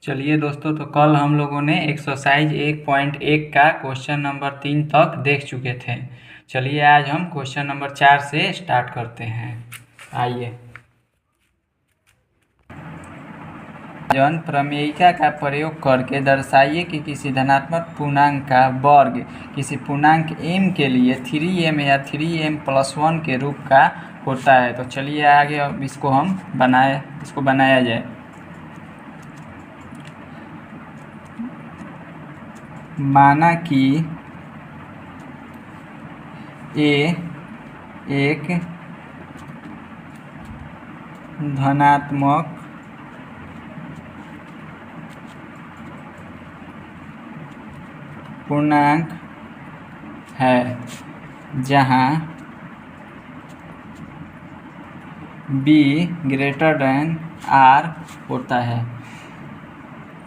चलिए दोस्तों, तो कल हम लोगों ने एक्सरसाइज 1.1 का क्वेश्चन नंबर 3 तक देख चुके थे। चलिए आज हम क्वेश्चन नंबर 4 से स्टार्ट करते हैं। आइए। जन प्रमेयिका का प्रयोग करके दर्शाइए कि किसी धनात्मक पूर्णांक का वर्ग किसी पूर्णांक m के लिए 3m या 3m+1 के रूप का होता है। तो चलिए आगे अब इसको बनाया जाए। माना कि a एक धनात्मक पूर्णांक है जहाँ b r होता है।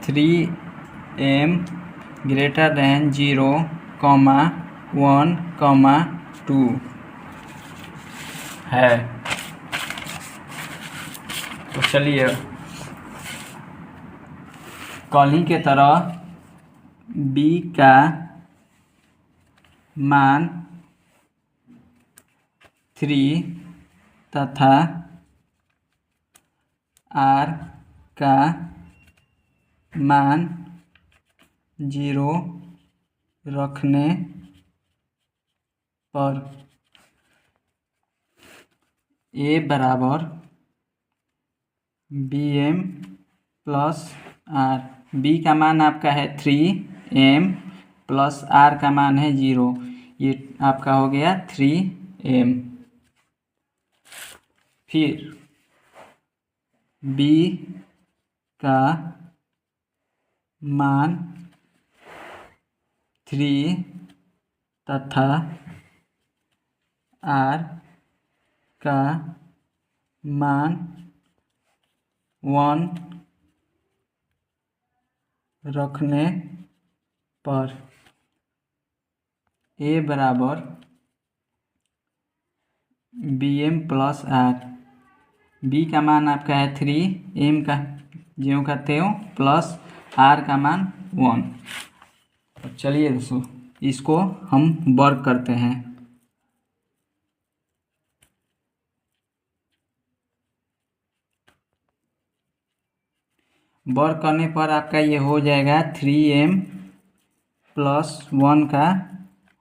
3m > 0, 1, 2 है। तो चलिए कल ही के तरह b का मान 3 तथा r का मान 0 रखने पर a बराबर bm प्लस r। b का मान आपका है 3m प्लस r का मान है 0। ये आपका हो गया 3m। फिर b का मान 3 तथा r का मान 1 रखने पर a बराबर bm प्लस r। b का मान आपका है 3, m का ज्यों का त्यों प्लस r का मान 1। तो चलिए दोस्तों इसको हम वर्क करते हैं। वर्क करने पर आपका ये हो जाएगा 3m प्लस 1 का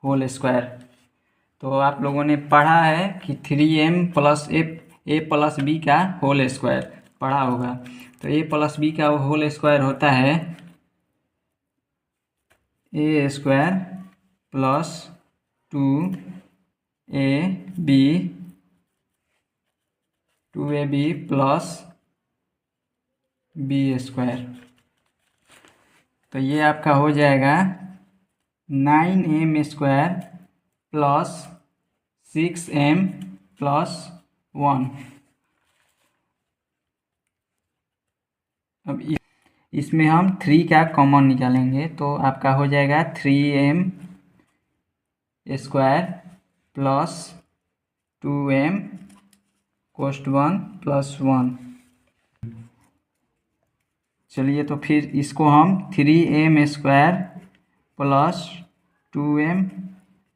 होल स्क्वायर। तो आप लोगों ने पढ़ा है कि 3m plus a plus b का होल स्क्वायर पढ़ा होगा। तो a प्लस b का होल स्क्वायर होता है a square plus 2ab plus b square. तो ये आपका हो जाएगा 9m square plus 6m plus 1। अब इसमें हम 3 का कॉमन निकालेंगे तो आपका हो जाएगा 3m square plus 2m कोष्ट 1 plus 1। चलिए तो फिर इसको हम 3m स्क्वायर प्लस 2m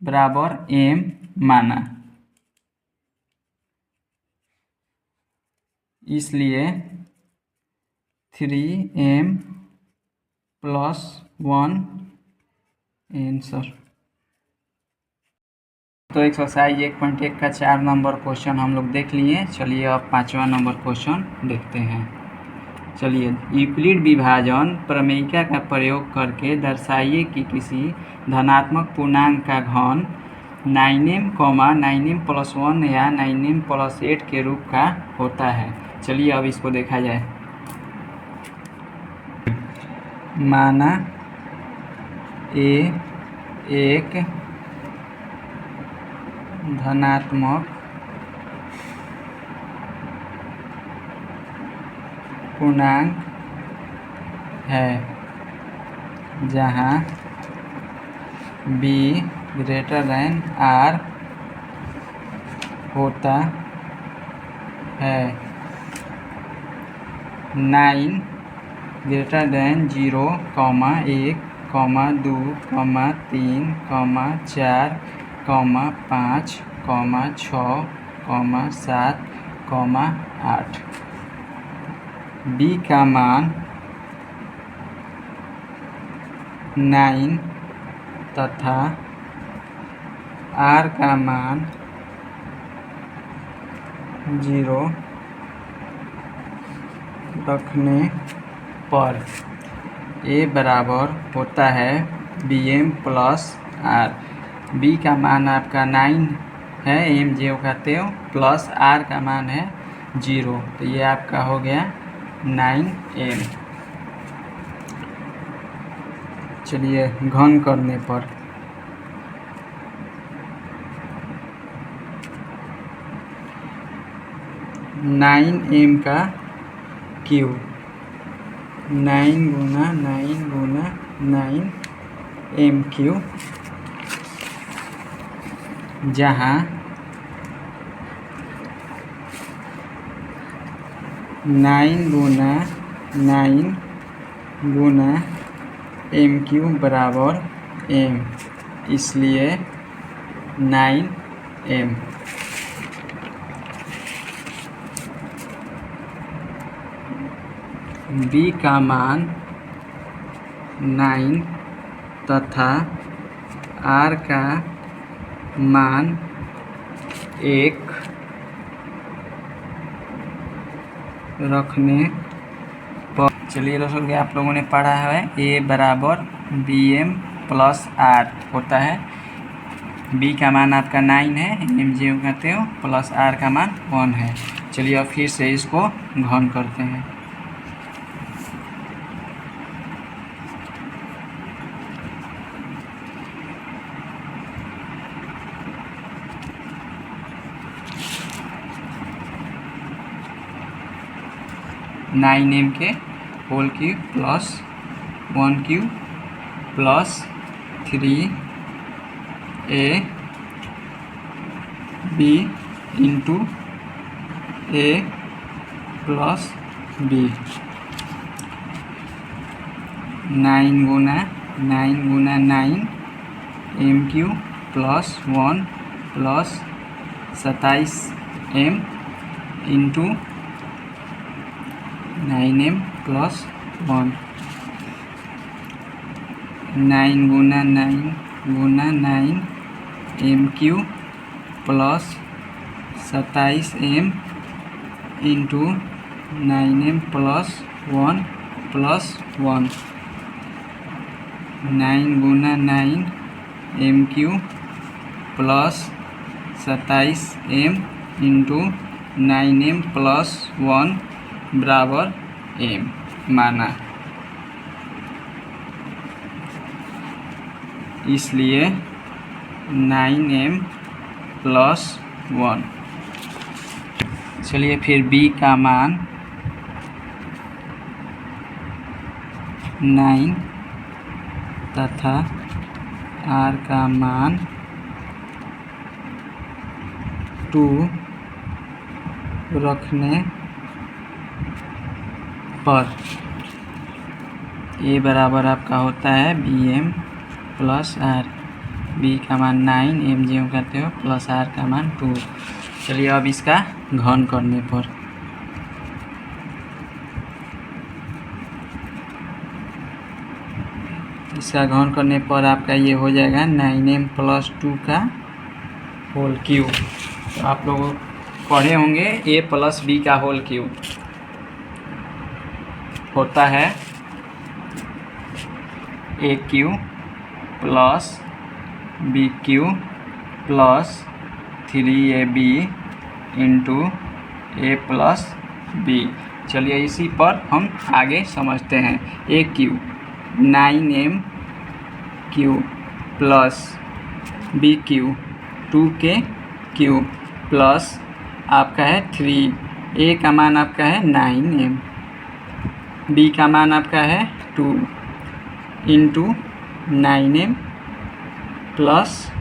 बराबर m माना, इसलिए 3m प्लस 1 आंसर। तो एक्सरसाइज 1.1 का 4 नंबर क्वेश्चन हम लोग देख लिए। चलिए अब 5वां नंबर क्वेश्चन देखते हैं। चलिए, यूक्लिड विभाजन प्रमेयिका का प्रयोग करके दर्शाइए कि किसी धनात्मक पूर्णांक का घन 9m, 9m+1 या 9m+8 के रूप का होता है। चलिए अब इसको देखा जाए। माना a एक धनात्मक पूर्णांक है जहाँ b r होता है। 9 ग्रेटर देन 0, 1, 2, 3, 4, 5, 6, 7, 8। बी का मान 9 तथा आर का मान 0 रखने पर ए बराबर होता है BM प्लस आर। बी का मान आपका 9 है, एम जे का त्यों, प्लस आर का मान है 0, तो ये आपका हो गया 9m। चलिए घन करने पर 9m का क्यूब, 9 गुना 9 क्यूब, जहाँ 9 गुना m क्यूब बराबर m, इसलिए 9m। b का मान 9 तथा r का मान 1 रखने पर, चलिए दोस्तों कि आप लोगों ने पढ़ा है ए बराबर BM प्लस आर होता है। बी का मान आपका 9 है, एम जे कहते हो, प्लस आर का मान 1 है। चलिए अब फिर से इसको घन करते हैं। नाइन एम के whole cube plus 1 cube plus 3ab into a plus b। 9 गुना 9 m cube plus 1 plus 27m into 9m plus 1। 9 गुना 9 m cube plus 27m into 9m plus 1 plus 1। 9 गुना 9 m cube plus 27m into 9m plus 1 बराबर m माना, इसलिए 9m plus 1। चलिए फिर b का मान 9 तथा r का मान 2 रखने पर ए बराबर आपका होता है BM प्लस आर। बी का मान 9 एम जी कहते हो, प्लस आर का मान 2। चलिए अब इसका घन करने पर आपका ये हो जाएगा 9m प्लस 2 का होल क्यूब। तो आप लोग पढ़े होंगे a प्लस बी का होल क्यूब होता है a cube plus b cube plus 3ab into a plus b। चलिए इसी पर हम आगे समझते हैं। a cube 9m cube plus b cube 2 के क्यूब प्लस आपका है 3। a का मान आपका है 9m, b का मान आपका है 2 इंटू 9m प्लस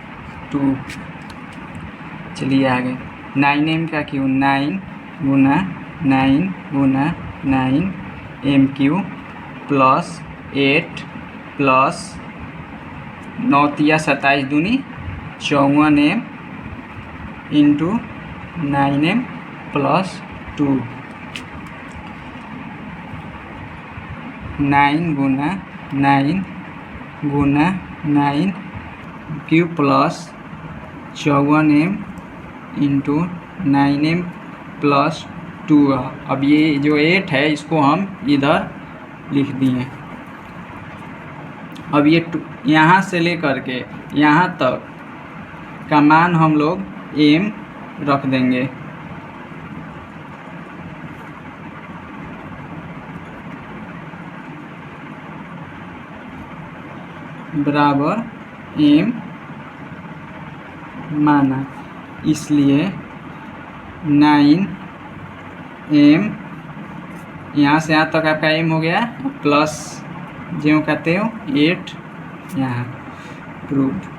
2। चलिए आगे 9m का क्यूब 9 गुना 9 एम क्यूब प्लस 8 प्लस 9 तिया 27 दूनी 54m इंटू 9m प्लस 2 9 गुना 9 cube plus 54m into 9m plus 2। अब ये जो 8 है इसको हम इधर लिख दिए। अब ये यहाँ से लेकर के यहाँ तक का मान हम लोग m रख देंगे बराबर m माना, इसलिए 9m यहाँ से यहाँ तक आपका m हो गया प्लस ज्यों कहते हो 8 यहाँ प्रूव्ड।